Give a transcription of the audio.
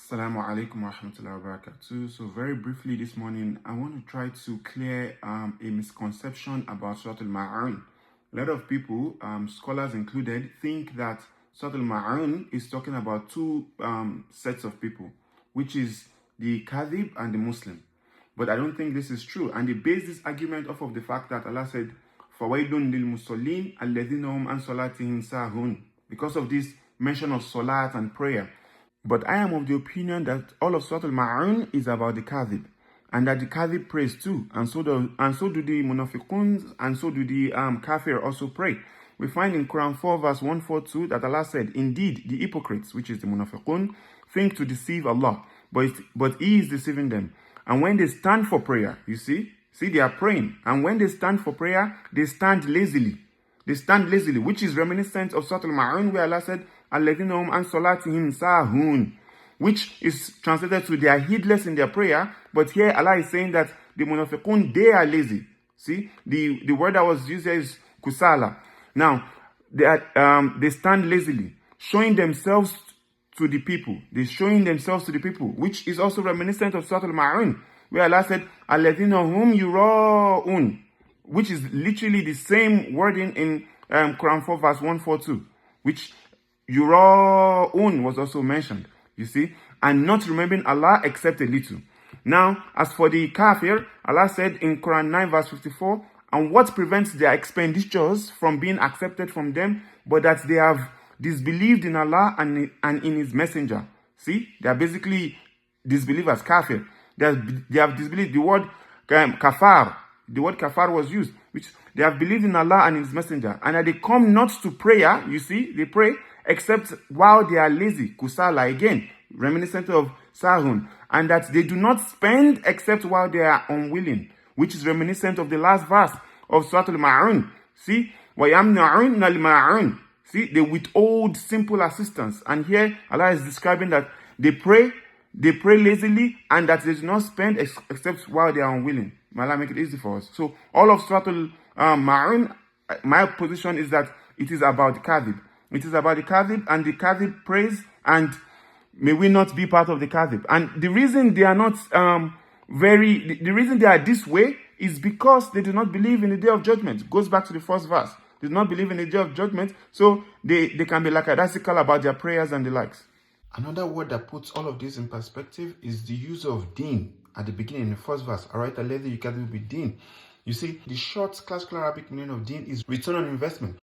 Assalamu alaikum wa rahmatullahi wa barakatuh. So very briefly this morning, I want to try to clear a misconception about Suratul Maun. A lot of people, scholars included, think that Suratul Maun is talking about two sets of people, which is the kadhib and the Muslim. But I don't think this is true. And they base this argument off of the fact that Allah said, فَوَيْلٌ لِلْمُصَلِّينَ الَّذِينَ هُمْ عَنْ صَلَاتِهِمْ سَاهُونَ. Because of this mention of salat and prayer. But I am of the opinion that all of Suratul Maun is about the kadhib, and that the kadhib prays too, and so do the munafiqun, and so do the kafir also pray. We find in Quran 4 verse 142 that Allah said, "Indeed, the hypocrites, which is the munafiqun, think to deceive Allah, but He is deceiving them. And when they stand for prayer, you see they are praying, and when they stand for prayer, they stand lazily." They stand lazily, which is reminiscent of Suratul Maun, where Allah said, الَّذِينَ هُمْ عَنْ صَلَاتِهِمْ سَاهُونَ, which is translated to they are heedless in their prayer. But here Allah is saying that the munafiqun, they are lazy. See, the word that was used here is kusala. Now, they stand lazily, showing themselves to the people. They're showing themselves to the people, which is also reminiscent of Suratul Maun, where Allah said, الَّذِينَ هُمْ يُرَاءُونَ, which is literally the same wording in Quran 4 verse 142, which Yura'un was also mentioned, you see, and not remembering Allah except a little. Now, as for the kafir, Allah said in Quran 9 verse 54, and what prevents their expenditures from being accepted from them, but that they have disbelieved in Allah and in His messenger. See, they are basically disbelievers, kafir. They have disbelieved. The word kafar was used, which they have believed in Allah and His messenger, and that they come not to prayer, you see, they pray, except while they are lazy, kusala again, reminiscent of sahun, and that they do not spend except while they are unwilling, which is reminiscent of the last verse of Suratul Maun. See, وَيَمْنَعُونَ الْمَاعُونَ. See, they withhold simple assistance, and here Allah is describing that they pray lazily, and that they do not spend except while they are unwilling. May Allah make it easy for us. So all of Suratul Maun, my position is that it is about the kadhib. It is about the kadhib, and the kadhib prays, and may we not be part of the kadhib. And the reason they are not the reason they are this way is because they do not believe in the day of judgment. It goes back to the first verse. They do not believe in the day of judgment, so they can be lackadaisical about their prayers and the likes. Another word that puts all of this in perspective is the use of deen at the beginning, in the first verse. Alright, alladhi yukadhibu bid-din. You see, the short classical Arabic meaning of deen is return on investment.